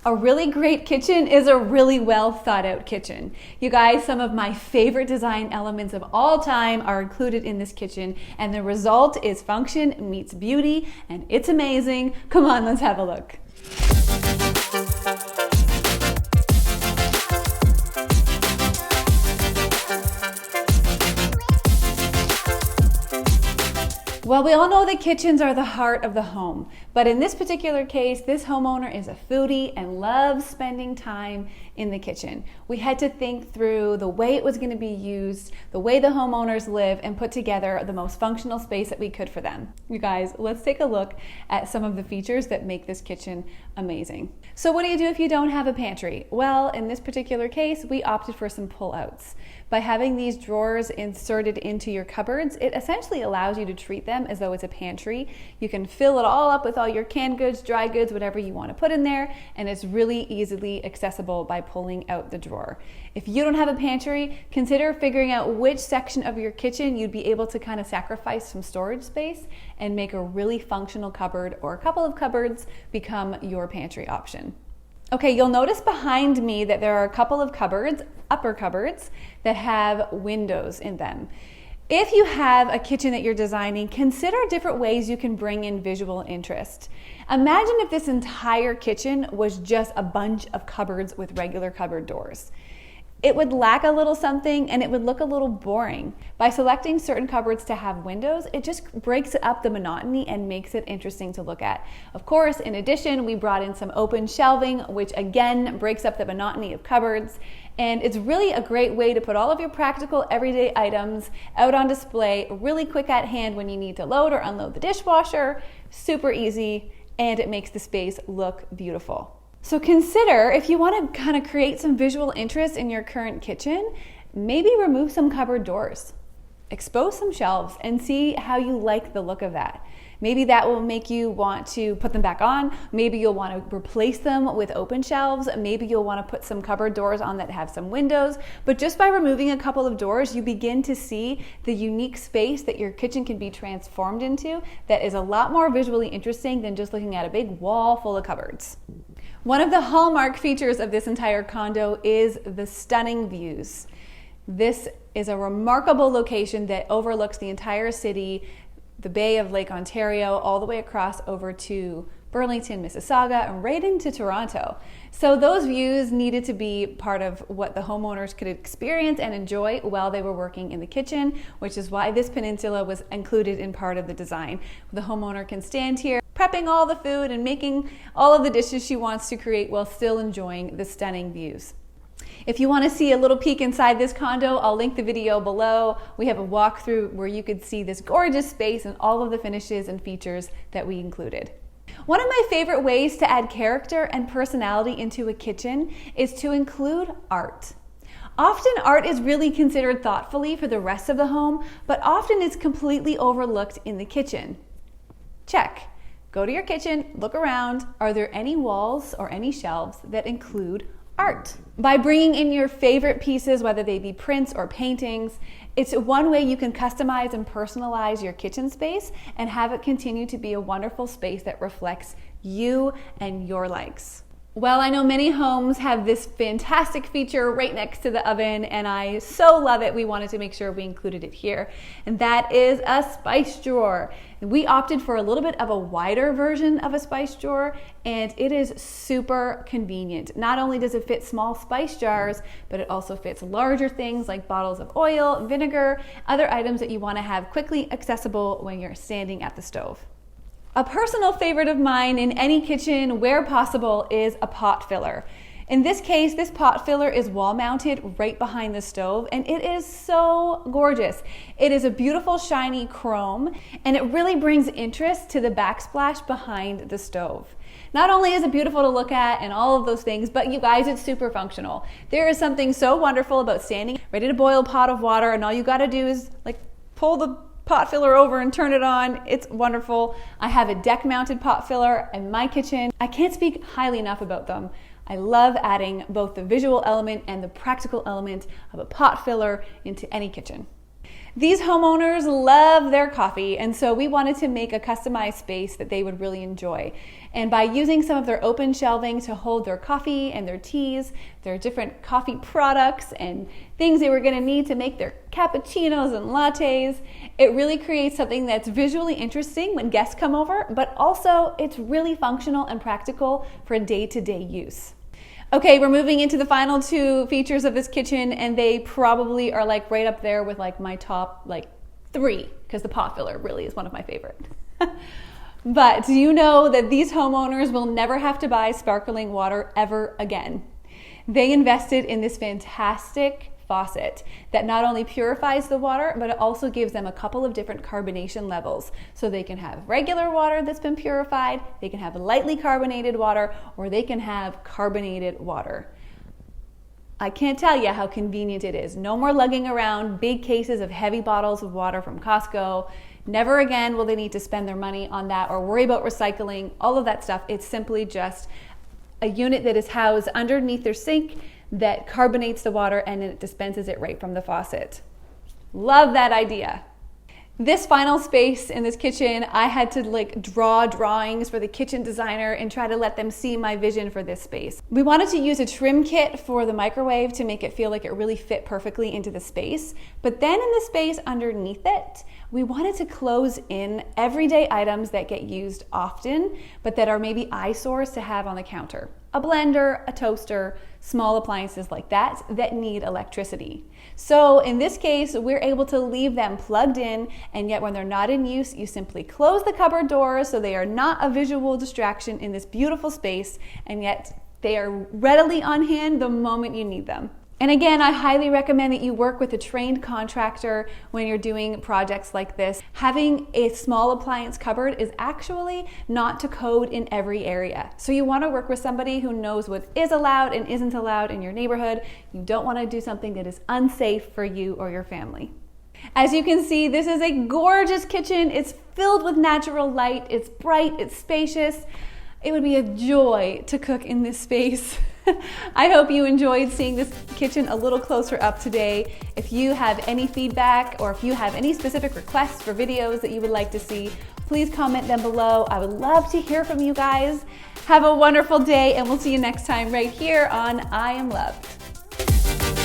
A really great kitchen is a really well thought out kitchen. You guys, some of my favorite design elements of all time are included in this kitchen, and the result is function meets beauty, and it's amazing. Come on, let's have a look. Well, we all know that kitchens are the heart of the home, but in this particular case, this homeowner is a foodie and loves spending time in the kitchen. We had to think through the way it was going to be used, the way the homeowners live, and put together the most functional space that we could for them. You guys, let's take a look at some of the features that make this kitchen amazing. So what do you do if you don't have a pantry? Well, in this particular case, we opted for some pull-outs. By having these drawers inserted into your cupboards, it essentially allows you to treat them as though it's a pantry. You can fill it all up with all your canned goods, dry goods, whatever you want to put in there, and it's really easily accessible by pulling out the drawer. If you don't have a pantry, consider figuring out which section of your kitchen you'd be able to kind of sacrifice some storage space and make a really functional cupboard or a couple of cupboards become your pantry option. Okay, you'll notice behind me that there are a couple of cupboards, upper cupboards, that have windows in them. If you have a kitchen that you're designing, consider different ways you can bring in visual interest. Imagine if this entire kitchen was just a bunch of cupboards with regular cupboard doors. It would lack a little something and it would look a little boring. By selecting certain cupboards to have windows, it just breaks up the monotony and makes it interesting to look at. Of course, in addition, we brought in some open shelving, which again breaks up the monotony of cupboards. And it's really a great way to put all of your practical everyday items out on display, really quick at hand when you need to load or unload the dishwasher. Super easy, and it makes the space look beautiful. So consider, if you want to kind of create some visual interest in your current kitchen, maybe remove some cupboard doors, expose some shelves, and see how you like the look of that. Maybe that will make you want to put them back on. Maybe you'll want to replace them with open shelves. Maybe you'll want to put some cupboard doors on that have some windows. But just by removing a couple of doors, you begin to see the unique space that your kitchen can be transformed into that is a lot more visually interesting than just looking at a big wall full of cupboards. One of the hallmark features of this entire condo is the stunning views. This is a remarkable location that overlooks the entire city, the Bay of Lake Ontario, all the way across over to Burlington, Mississauga, and right into Toronto. So those views needed to be part of what the homeowners could experience and enjoy while they were working in the kitchen, which is why this peninsula was included in part of the design. The homeowner can stand here prepping all the food and making all of the dishes she wants to create while still enjoying the stunning views. If you want to see a little peek inside this condo, I'll link the video below. We have a walkthrough where you could see this gorgeous space and all of the finishes and features that we included. One of my favorite ways to add character and personality into a kitchen is to include art. Often art is really considered thoughtfully for the rest of the home, but often it's completely overlooked in the kitchen. Check. Go to your kitchen, look around. Are there any walls or any shelves that include art? By bringing in your favorite pieces, whether they be prints or paintings, it's one way you can customize and personalize your kitchen space and have it continue to be a wonderful space that reflects you and your likes. Well, I know many homes have this fantastic feature right next to the oven, and I so love it. We wanted to make sure we included it here, and that is a spice drawer. We opted for a little bit of a wider version of a spice drawer, and it is super convenient. Not only does it fit small spice jars, but it also fits larger things like bottles of oil, vinegar, other items that you want to have quickly accessible when you're standing at the stove. A personal favorite of mine in any kitchen where possible is a pot filler. In this case, this pot filler is wall mounted right behind the stove, and it is so gorgeous. It is a beautiful shiny chrome, and it really brings interest to the backsplash behind the stove. Not only is it beautiful to look at and all of those things, but you guys, it's super functional. There is something so wonderful about standing ready to boil a pot of water, and all you gotta do is pull the pot filler over and turn it on. It's wonderful. I have a deck mounted pot filler in my kitchen. I can't speak highly enough about them. I love adding both the visual element and the practical element of a pot filler into any kitchen. These homeowners love their coffee, and so we wanted to make a customized space that they would really enjoy. And by using some of their open shelving to hold their coffee and their teas, their different coffee products and things they were going to need to make their cappuccinos and lattes, it really creates something that's visually interesting when guests come over, but also it's really functional and practical for day-to-day use. Okay, we're moving into the final two features of this kitchen, and they probably are like right up there with like my top like 3, because the pot filler really is one of my favorite. But do you know that these homeowners will never have to buy sparkling water ever again? They invested in this fantastic faucet that not only purifies the water, but it also gives them a couple of different carbonation levels. So they can have regular water that's been purified, they can have lightly carbonated water, or they can have carbonated water. I can't tell you how convenient it is. No more lugging around big cases of heavy bottles of water from Costco. Never again will they need to spend their money on that or worry about recycling, all of that stuff. It's simply just a unit that is housed underneath their sink that carbonates the water and it dispenses it right from the faucet. Love that idea. This final space in this kitchen, I had to like draw drawings for the kitchen designer and try to let them see my vision for this space. We wanted to use a trim kit for the microwave to make it feel like it really fit perfectly into the space. But then in the space underneath it, we wanted to close in everyday items that get used often, but that are maybe eyesores to have on the counter. A blender, a toaster, small appliances like that need electricity. So in this case, we're able to leave them plugged in, and yet when they're not in use, you simply close the cupboard doors so they are not a visual distraction in this beautiful space, and yet they are readily on hand the moment you need them. And again, I highly recommend that you work with a trained contractor when you're doing projects like this. Having a small appliance cupboard is actually not to code in every area. So you want to work with somebody who knows what is allowed and isn't allowed in your neighborhood. You don't want to do something that is unsafe for you or your family. As you can see, this is a gorgeous kitchen. It's filled with natural light. It's bright, it's spacious. It would be a joy to cook in this space. I hope you enjoyed seeing this kitchen a little closer up today. If you have any feedback or if you have any specific requests for videos that you would like to see, please comment them below. I would love to hear from you guys. Have a wonderful day, and we'll see you next time right here on I Am Loved.